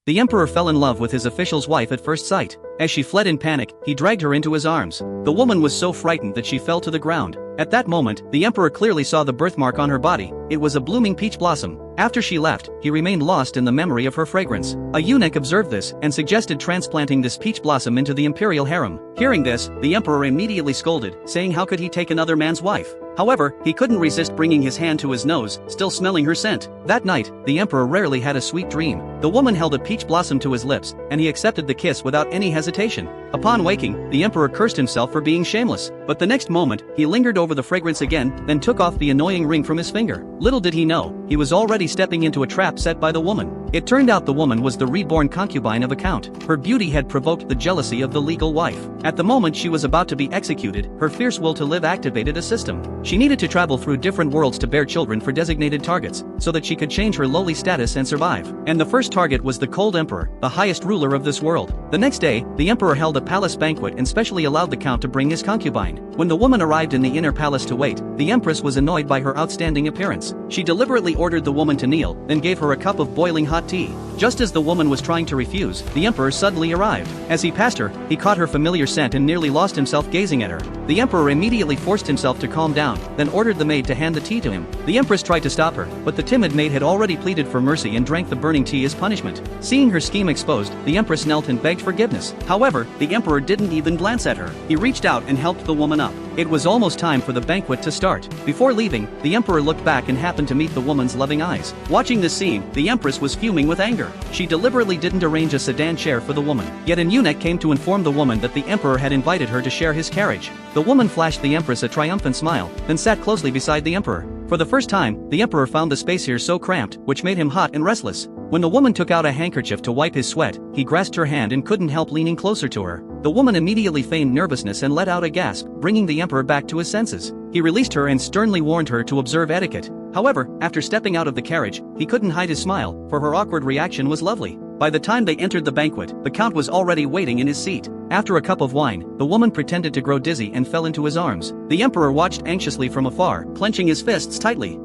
The emperor fell in love with his official's wife at first sight. As she fled in panic, he dragged her into his arms. The woman was so frightened that she fell to the ground. At that moment, the emperor clearly saw the birthmark on her body. It was a blooming peach blossom. After she left, he remained lost in the memory of her fragrance. A eunuch observed this and suggested transplanting this peach blossom into the imperial harem. Hearing this, the emperor immediately scolded, saying how could he take another man's wife? However, he couldn't resist bringing his hand to his nose, still smelling her scent. That night, the emperor rarely had a sweet dream. The woman held a peach blossom to his lips, and he accepted the kiss without any hesitation. Upon waking, the emperor cursed himself for being shameless. But the next moment, he lingered over the fragrance again, then took off the annoying ring from his finger. Little did he know, he was already stepping into a trap set by the woman. It turned out the woman was the reborn concubine of a count. Her beauty had provoked the jealousy of the legal wife. At the moment she was about to be executed, her fierce will to live activated a system. She needed to travel through different worlds to bear children for designated targets, so that she could change her lowly status and survive. And the first target was the cold emperor, the highest ruler of this world. The next day, the emperor held a palace banquet and specially allowed the count to bring his concubine. When the woman arrived in the inner palace to wait, the empress was annoyed by her outstanding appearance. She deliberately ordered the woman to kneel, then gave her a cup of boiling hot tea. Just as the woman was trying to refuse, the emperor suddenly arrived. As he passed her, he caught her familiar scent and nearly lost himself gazing at her. The emperor immediately forced himself to calm down, then ordered the maid to hand the tea to him. The empress tried to stop her, but the timid maid had already pleaded for mercy and drank the burning tea as punishment. Seeing her scheme exposed, the empress knelt and begged forgiveness. However, the emperor didn't even glance at her. He reached out and helped the woman up. It was almost time for the banquet to start. Before leaving, the emperor looked back and happened to meet the woman's loving eyes. Watching this scene, the empress was fuming with anger. She deliberately didn't arrange a sedan chair for the woman. Yet an eunuch came to inform the woman that the emperor had invited her to share his carriage. The woman flashed the empress a triumphant smile, then sat closely beside the emperor. For the first time, the emperor found the space here so cramped, which made him hot and restless. When the woman took out a handkerchief to wipe his sweat, he grasped her hand and couldn't help leaning closer to her. The woman immediately feigned nervousness and let out a gasp, bringing the emperor back to his senses. He released her and sternly warned her to observe etiquette. However, after stepping out of the carriage, he couldn't hide his smile, for her awkward reaction was lovely. By the time they entered the banquet, the count was already waiting in his seat. After a cup of wine, the woman pretended to grow dizzy and fell into his arms. The emperor watched anxiously from afar, clenching his fists tightly.